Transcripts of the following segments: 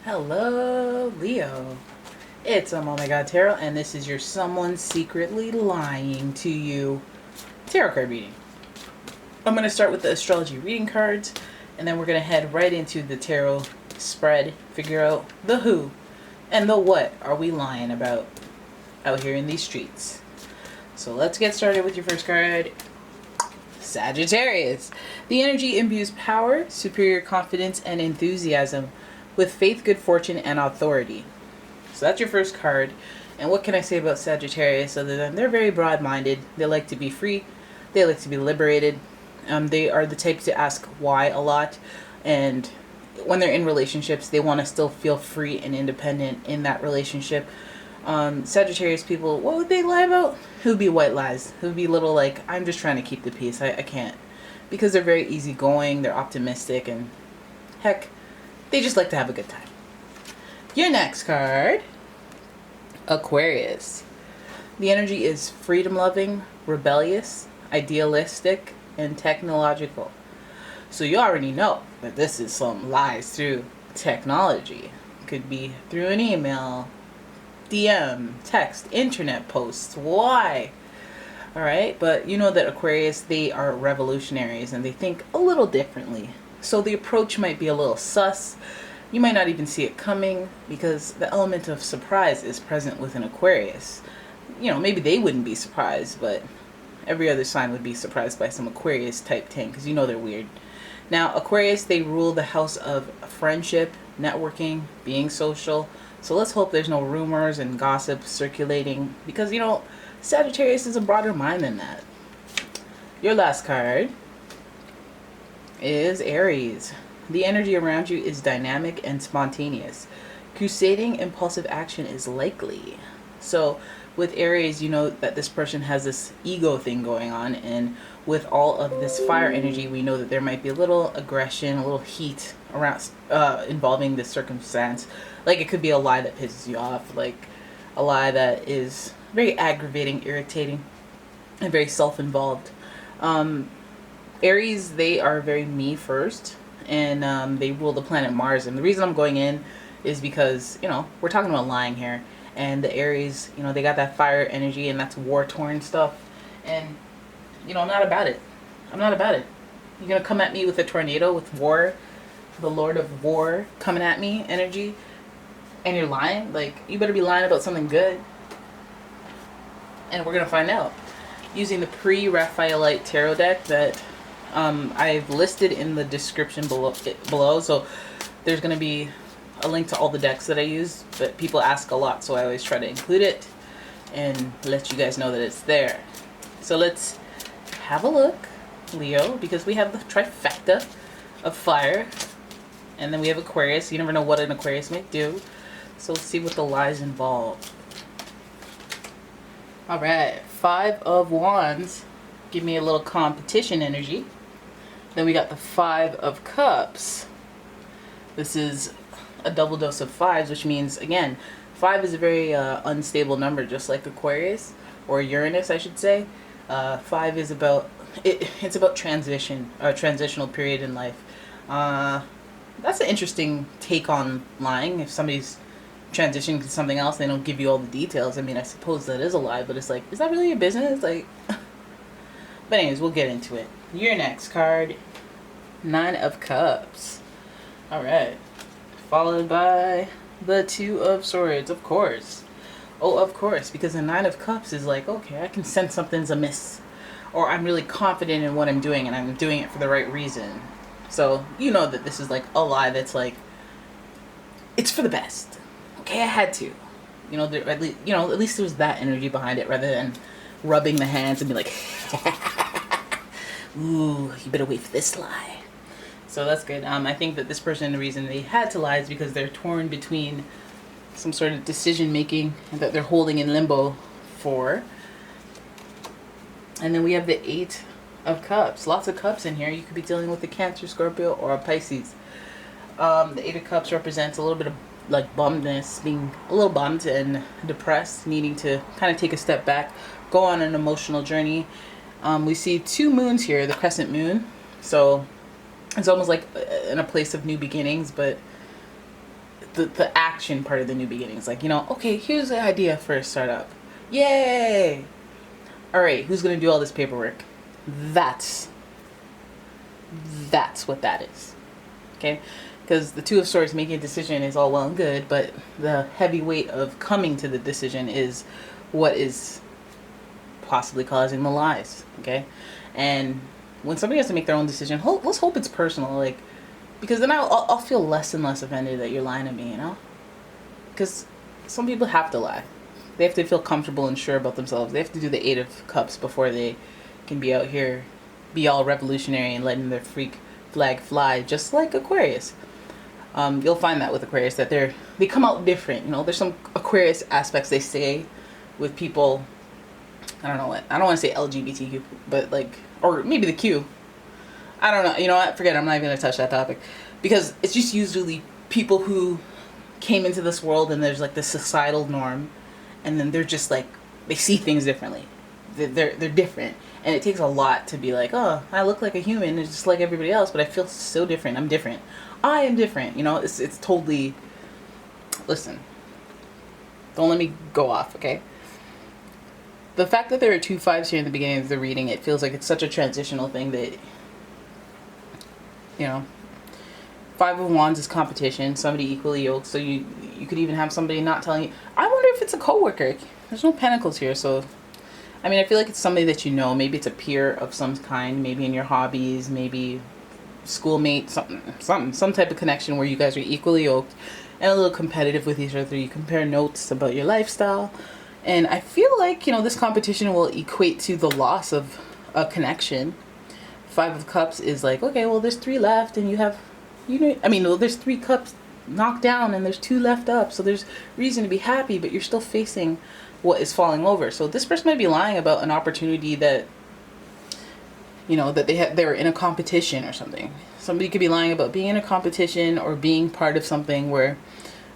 Hello, Leo. It's Tarot, and this is your someone secretly lying to you tarot card reading. I'm going to start with the astrology reading cards, and then we're going to head right into the tarot spread, figure out the who and the what are we lying about out here in these streets. So let's get started with your first card. Sagittarius. The energy imbues power, superior confidence, and enthusiasm with faith, good fortune, and authority. So that's your first card. And what can I say about Sagittarius other than they're very broad-minded. They like to be free. They like to be liberated. They are the type to ask why a lot. And when they're in relationships, they want to still feel free and independent in that relationship. Sagittarius people, what would they lie about? It would be white lies. It would be little like, I'm just trying to keep the peace. I can't. Because they're very easygoing. They're optimistic. And heck, they just like to have a good time. Your next card, Aquarius. The energy is freedom-loving, rebellious, idealistic, and technological. So you already know that this is some lies through technology. Could be through an email, DM, text, internet posts. Why? Alright, but you know that Aquarius, they are revolutionaries and they think a little differently. So the approach might be a little sus. You might not even see it coming because the element of surprise is present with an Aquarius. You know, maybe they wouldn't be surprised, but every other sign would be surprised by some Aquarius type thing because you know they're weird. Now, Aquarius, they rule the house of friendship, networking, being social. So let's hope there's no rumors and gossip circulating because, you know, Sagittarius is a broader mind than that. Your last card is Aries. The energy around you is dynamic and spontaneous. Crusading impulsive action is likely. So with Aries, you know that this person has this ego thing going on, and with all of this fire energy, we know that there might be a little aggression, a little heat around involving this circumstance. Like it could be a lie that pisses you off, like a lie that is very aggravating, irritating, and very self-involved. Aries, they are very me first, and they rule the planet Mars. And the reason I'm going in is because, you know, we're talking about lying here. And the Aries, you know, they got that fire energy and that's war-torn stuff. And, you know, I'm not about it. I'm not about it. You're going to come at me with a tornado, with war, the Lord of War coming at me energy, and you're lying? Like, you better be lying about something good. And we're going to find out. Using the pre-Raphaelite tarot deck that I've listed in the description below. So there's going to be a link to all the decks that I use. But people ask a lot, so I always try to include it and let you guys know that it's there. So let's have a look, Leo, because we have the trifecta of fire. And then we have Aquarius. You never know what an Aquarius may do. So let's see what the lies involve. Alright, 5 of Wands. Give me a little competition energy. Then we got the 5 of Cups. This is a double dose of 5s, which means, again, 5 is a very unstable number, just like Aquarius, or Uranus, I should say. 5 is about, it's about transition, a transitional period in life. That's an interesting take on lying. If somebody's transitioning to something else, they don't give you all the details. I mean, I suppose that is a lie, but it's like, is that really your business? Like, but anyways, we'll get into it. Your next card, 9 of Cups. Alright. Followed by the 2 of Swords, of course. Oh, of course, because the 9 of Cups is like, okay, I can sense something's amiss. Or I'm really confident in what I'm doing, and I'm doing it for the right reason. So, you know that this is like a lie that's like, it's for the best. Okay, I had to. You know, at least there's that energy behind it, rather than rubbing the hands and be like, ooh, you better wait for this lie. So that's good. I think that this person, the reason they had to lie is because they're torn between some sort of decision making that they're holding in limbo for. And then we have the 8 of Cups. Lots of cups in here. You could be dealing with a Cancer, Scorpio, or a Pisces. The 8 of Cups represents a little bit of like bumness, being a little bummed and depressed, needing to kind of take a step back, go on an emotional journey. We see 2 moons here, the crescent moon. So it's almost like in a place of new beginnings, but the action part of the new beginnings. Like, you know, okay, here's the idea for a startup. Yay! All right, who's going to do all this paperwork? That's what that is. Okay? Because the Two of Swords, making a decision, is all well and good, but the heavy weight of coming to the decision is what is possibly causing the lies. Okay? And when somebody has to make their own decision, let's hope it's personal. Like, because then I'll feel less and less offended that you're lying to me, you know? Because some people have to lie. They have to feel comfortable and sure about themselves. They have to do the Eight of Cups before they can be out here, be all revolutionary and letting their freak flag fly, just like Aquarius. You'll find that with Aquarius, that they come out different. You know, there's some Aquarius aspects they say with people. I don't want to say LGBTQ, but like, or maybe the Q. I don't know. You know what? Forget it. I'm not even going to touch that topic. Because it's just usually people who came into this world and there's like this societal norm. And then they're just like, they see things differently. They're different. And it takes a lot to be like, oh, I look like a human. It's just like everybody else. But I feel so different. I'm different. I am different. You know, it's totally... Listen. Don't let me go off, okay? The fact that there are 2 5s here in the beginning of the reading, it feels like it's such a transitional thing that... You know, 5 of Wands is competition, somebody equally yoked, so you could even have somebody not telling you. I wonder if it's a coworker. There's no pentacles here, so I mean, I feel like it's somebody that you know. Maybe it's a peer of some kind, maybe in your hobbies, maybe schoolmate, some type of connection where you guys are equally yoked and a little competitive with each other. You compare notes about your lifestyle, and I feel like, you know, this competition will equate to the loss of a connection. 5 of Cups is like, okay, well, there's 3 left, and you have, you know, I mean, well, there's 3 cups knocked down, and there's 2 left up, so there's reason to be happy, but you're still facing what is falling over. So this person might be lying about an opportunity that, you know, that they were in a competition or something. Somebody could be lying about being in a competition or being part of something where,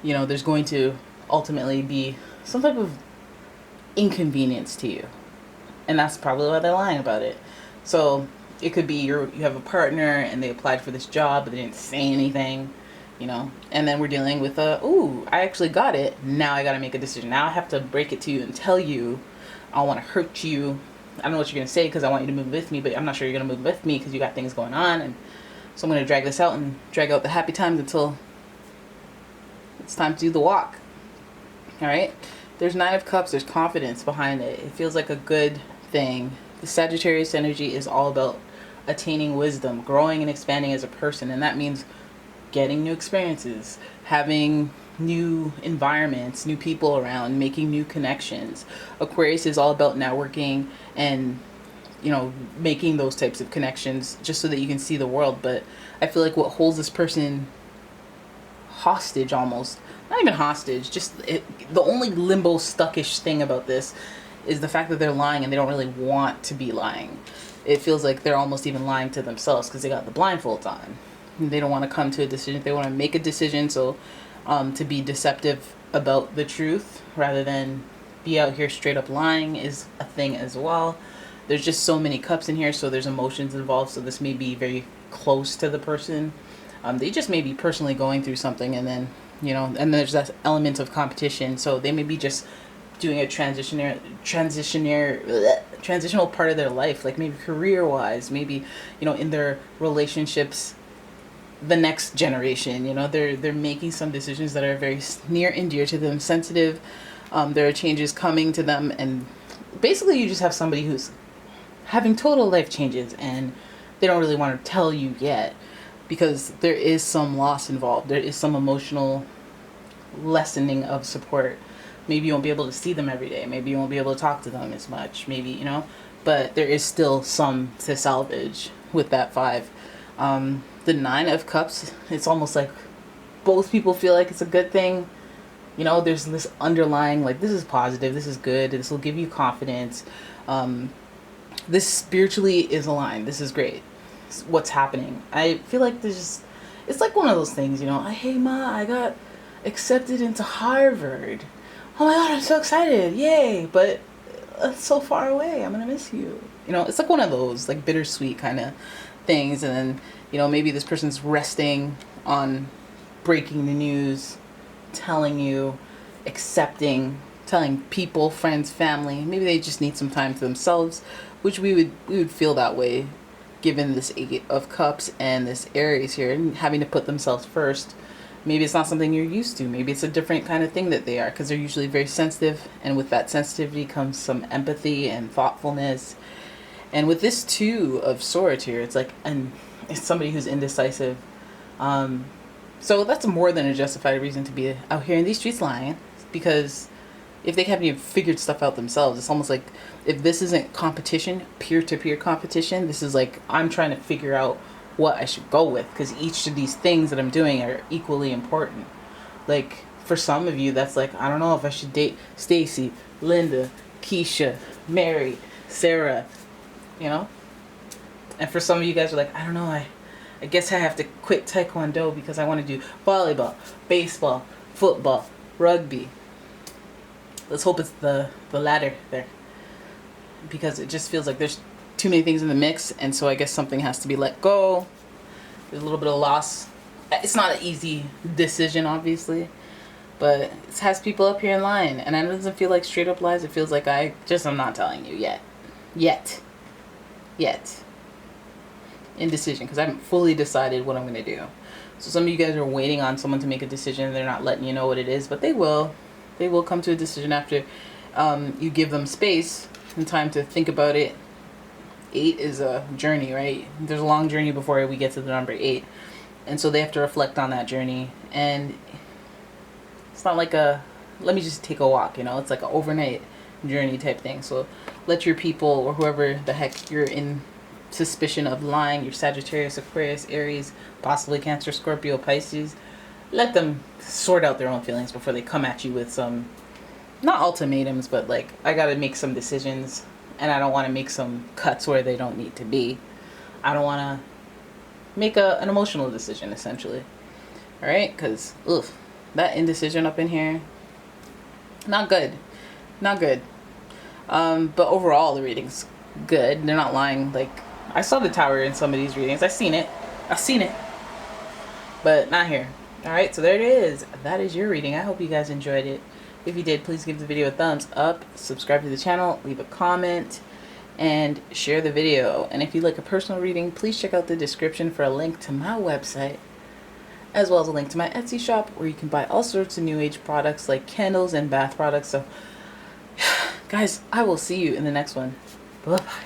you know, there's going to ultimately be some type of inconvenience to you, and that's probably why they're lying about it. So it could be you have a partner and they applied for this job, but they didn't say anything, you know. And then we're dealing with ooh, I actually got it. Now I got to make a decision. Now I have to break it to you and tell you I don't want to hurt you. I don't know what you're going to say because I want you to move with me, but I'm not sure you're going to move with me because you got things going on. And so I'm going to drag this out and drag out the happy times until it's time to do the walk. All right. There's 9 of Cups. There's confidence behind it. It feels like a good thing. The Sagittarius energy is all about attaining wisdom, growing and expanding as a person, and that means getting new experiences, having new environments, new people around, making new connections. Aquarius is all about networking and, you know, making those types of connections just so that you can see the world. But I feel like what holds this person hostage, almost not even hostage, just the only limbo stuckish thing about this is the fact that they're lying and they don't really want to be lying. It feels like they're almost even lying to themselves because they got the blindfolds on. They don't want to come to a decision. They want to make a decision, so to be deceptive about the truth rather than be out here straight up lying is a thing as well. There's just so many cups in here, so there's emotions involved, so this may be very close to the person. They just may be personally going through something, and then, you know, and there's that element of competition, so they may be just doing a transitional part of their life, like maybe career-wise, maybe, you know, in their relationships, the next generation, you know, they're making some decisions that are very near and dear to them, sensitive. There are changes coming to them, and basically you just have somebody who's having total life changes, and they don't really want to tell you yet because there is some loss involved. There is some emotional lessening of support. Maybe you won't be able to see them every day. Maybe you won't be able to talk to them as much. Maybe, you know, but there is still some to salvage with that 5. The 9 of Cups, it's almost like both people feel like it's a good thing. You know, there's this underlying, like, this is positive, this is good, this will give you confidence. This spiritually is aligned. This is great. It's what's happening. I feel like there's just, it's like one of those things, you know, hey ma, I got accepted into Harvard. Oh my god, I'm so excited, yay, but it's so far away, I'm gonna miss you. You know, it's like one of those, like, bittersweet kind of things. And then, you know, maybe this person's resting on breaking the news telling you, accepting, telling people, friends, family. Maybe they just need some time to themselves, which we would feel that way given this Eight of Cups and this Aries here, and having to put themselves first. Maybe it's not something you're used to. Maybe it's a different kind of thing that they are, because they're usually very sensitive, and with that sensitivity comes some empathy and thoughtfulness. And with this Two of Swords here, it's like, and it's somebody who's indecisive. So that's more than a justified reason to be out here in these streets lying, because if they haven't even figured stuff out themselves, it's almost like, if this isn't competition, peer-to-peer competition, this is like, I'm trying to figure out what I should go with, because each of these things that I'm doing are equally important. Like, for some of you, that's like, I don't know if I should date Stacy, Linda, Keisha, Mary, Sarah, you know? And for some of you guys are like, I don't know, I guess I have to quit Taekwondo because I want to do volleyball, baseball, football, rugby. Let's hope it's the latter there, because it just feels like there's too many things in the mix, and so I guess something has to be let go. There's a little bit of loss. It's not an easy decision, obviously, but it has people up here in line, and it doesn't feel like straight up lies. It feels like I'm not telling you yet. Indecision, because I haven't fully decided what I'm going to do. So some of you guys are waiting on someone to make a decision. They're not letting you know what it is, but they will come to a decision after you give them space and time to think about it. 8 is a journey, right? There's a long journey before we get to the number 8, and so they have to reflect on that journey. And it's not like a let me just take a walk, you know, it's like an overnight journey type thing. So let your people, or whoever the heck you're in suspicion of lying, your Sagittarius, Aquarius, Aries, possibly Cancer, Scorpio, Pisces, let them sort out their own feelings before they come at you with some, not ultimatums, but like, I gotta make some decisions, and I don't want to make some cuts where they don't need to be. I don't want to make an emotional decision, essentially. All right, because that indecision up in here, not good. But overall, the reading's good. They're not lying. Like, I saw the Tower in some of these readings. I've seen it, but not here. All right, so there it is. That is your reading. I hope you guys enjoyed it. If you did, please give the video a thumbs up, subscribe to the channel, leave a comment, and share the video. And if you'd like a personal reading, please check out the description for a link to my website, as well as a link to my Etsy shop, where you can buy all sorts of new age products like candles and bath products. So guys, I will see you in the next one. Bye-bye.